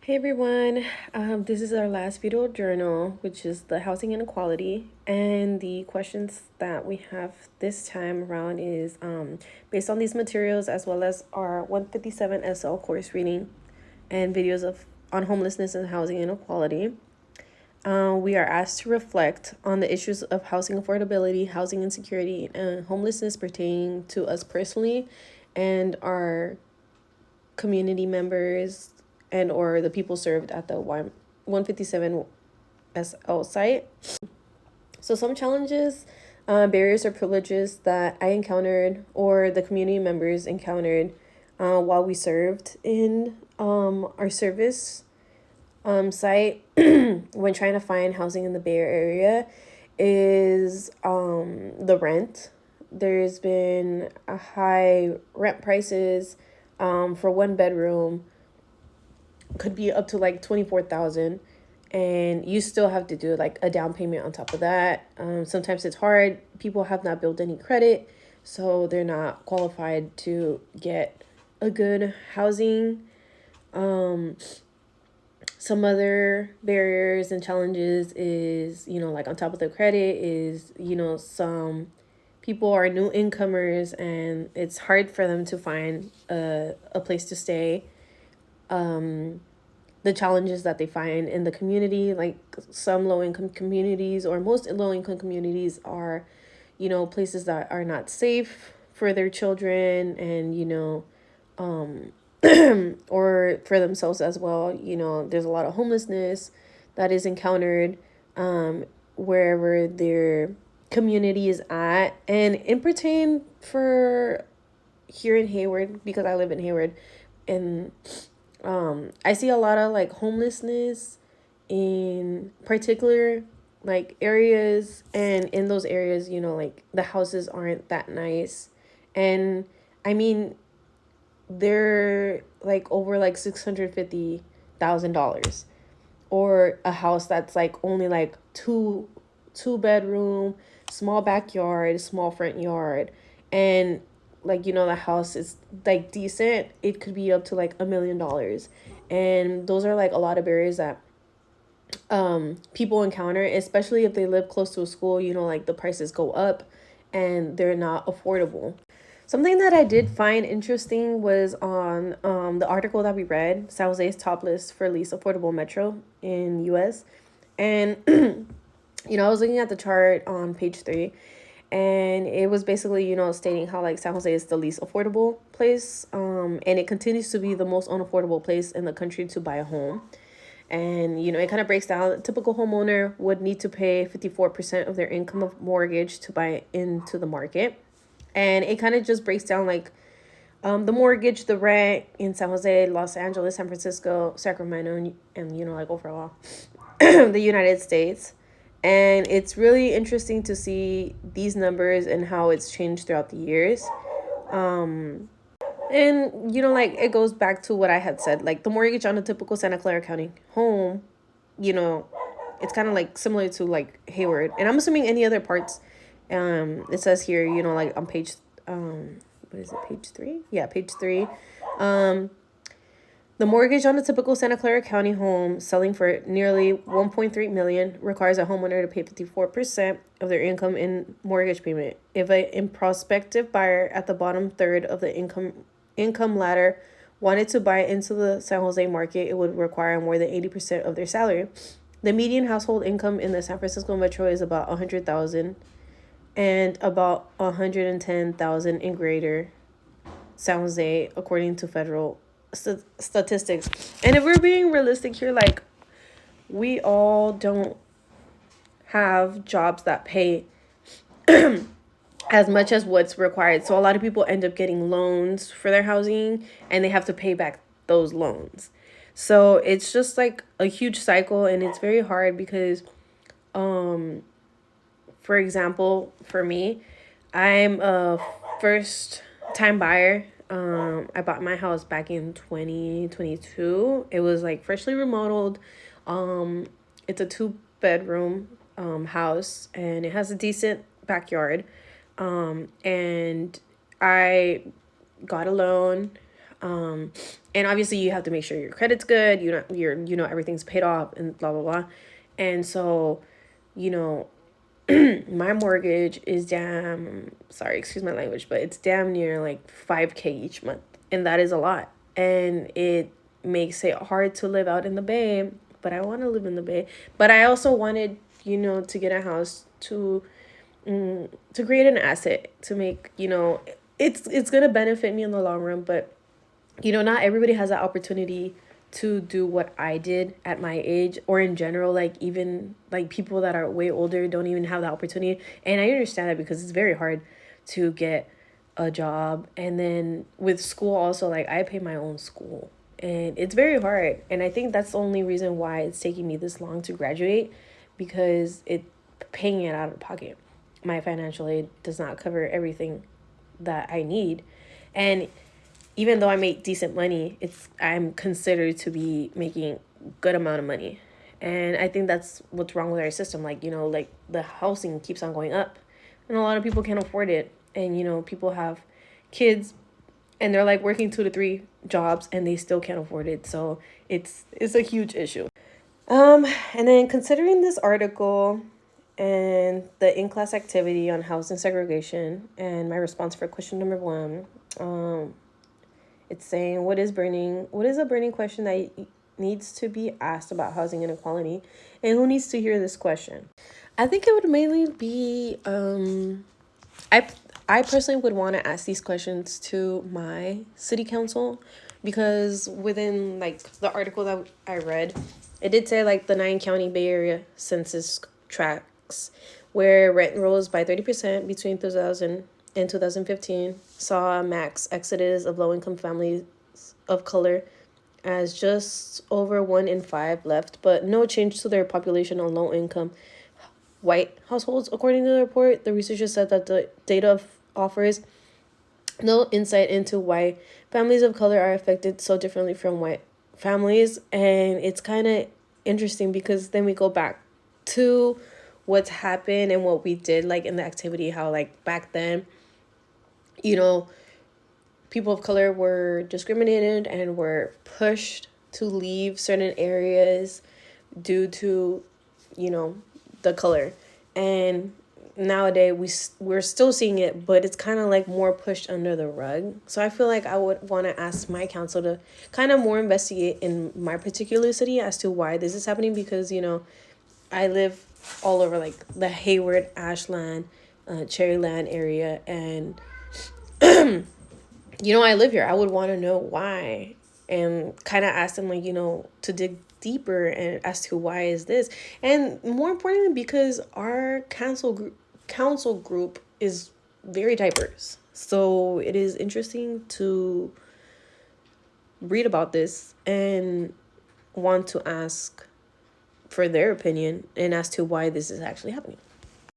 Hey everyone, this is our last video journal, which is the housing inequality. And the questions that we have this time around is based on these materials as well as our 157 SL course reading and videos of on homelessness and housing inequality. We are asked to reflect on the issues of housing affordability, housing insecurity, and homelessness pertaining to us personally and our community members and or the people served at the 157 SL site. So some challenges, barriers or privileges that I encountered or the community members encountered while we served in our service site when trying to find housing in the Bay Area is the rent. There's been a high rent prices for one bedroom could be up to like 24,000, and you still have to do like a down payment on top of that. Sometimes it's hard. People have not built any credit, so they're not qualified to get a good housing. Some other barriers and challenges is, like on top of the credit is, some people are new incomers and it's hard for them to find a place to stay. The challenges that they find in the community, like some low-income communities or most low-income communities are, places that are not safe for their children and, or for themselves as well. There's a lot of homelessness that is encountered wherever their community is at. And in pertain for here in Hayward, because I live in Hayward, and I see a lot of like homelessness in particular like areas, and in those areas, like the houses aren't that nice. And I mean, they're like over like $650,000, or a house that's like only like two bedroom, small backyard, small front yard, and like the house is like decent, it could be up to like $1 million. And those are like a lot of barriers that people encounter, especially if they live close to a school. Like the prices go up and they're not affordable. Something that I did find interesting was on the article that we read, San Jose's top list for least affordable metro in US. And I was looking at the chart on page 3, and it was basically, stating how like San Jose is the least affordable place, and it continues to be the most unaffordable place in the country to buy a home. And it kind of breaks down. A typical homeowner would need to pay 54% of their income of mortgage to buy into the market. And it kind of just breaks down like the mortgage, the rent in San Jose, Los Angeles, San Francisco, Sacramento, and like overall the United States. And it's really interesting to see these numbers and how it's changed throughout the years. And like it goes back to what I had said, like the mortgage on a typical Santa Clara County home, it's kind of like similar to like Hayward, and I'm assuming any other parts. It says here, like on page what is it, page 3? Yeah, page 3. The mortgage on a typical Santa Clara County home selling for nearly 1.3 million requires a homeowner to pay 54% of their income in mortgage payment. If a prospective buyer at the bottom third of the income ladder wanted to buy into the San Jose market, it would require more than 80% of their salary. The median household income in the San Francisco metro is about 100,000 and about 110,000 in greater San Jose, according to federal statistics. And if we're being realistic here, like we all don't have jobs that pay as much as what's required. So a lot of people end up getting loans for their housing and they have to pay back those loans. So it's just like a huge cycle, and it's very hard because for example, for me, I'm a first time buyer. I bought my house back in 2022. It was like freshly remodeled. It's a 2 bedroom house, and it has a decent backyard. And I got a loan And obviously you have to make sure your credit's good, everything's paid off and blah blah blah. And so, you know, my mortgage is damn, sorry, excuse my language, but it's damn near like 5K each month. And that is a lot. And it makes it hard to live out in the Bay. But I want to live in the Bay. But I also wanted, to get a house to create an asset to make, it's going to benefit me in the long run. But, not everybody has that opportunity to do what I did at my age, or in general, like even like people that are way older don't even have the opportunity. And I understand that because it's very hard to get a job. And then with school also, like I pay my own school and it's very hard. And I think that's the only reason why it's taking me this long to graduate, because it paying it out of pocket. My financial aid does not cover everything that I need. And even though I make decent money, I'm considered to be making good amount of money. And I think that's what's wrong with our system. Like, like the housing keeps on going up and a lot of people can't afford it. And, people have kids and they're like working 2 to 3 jobs and they still can't afford it. So it's a huge issue. And then considering this article and the in-class activity on housing segregation and my response for question number 1, it's saying, what is a burning question that needs to be asked about housing inequality, and who needs to hear this question? I think it would mainly be, I personally would want to ask these questions to my city council, because within like the article that I read, it did say like the 9-county Bay Area census tracts where rent rose by 30% between 2000 and 2015 saw a max exodus of low-income families of color, as just over 1 in 5 left, but no change to their population on low-income white households. According to the report, the researchers said that the data offers no insight into why families of color are affected so differently from white families. And it's kind of interesting because then we go back to what's happened and what we did like in the activity, how like back then, people of color were discriminated and were pushed to leave certain areas due to, the color. And nowadays we're still seeing it, but it's kind of like more pushed under the rug. So I feel like I would want to ask my council to kind of more investigate in my particular city as to why this is happening, because I live all over like the Hayward, Ashland, Cherryland area, and I live here. I would want to know why, and kind of ask them like, to dig deeper and as to why is this. And more importantly, because our council group is very diverse. So it is interesting to read about this and want to ask for their opinion and as to why this is actually happening.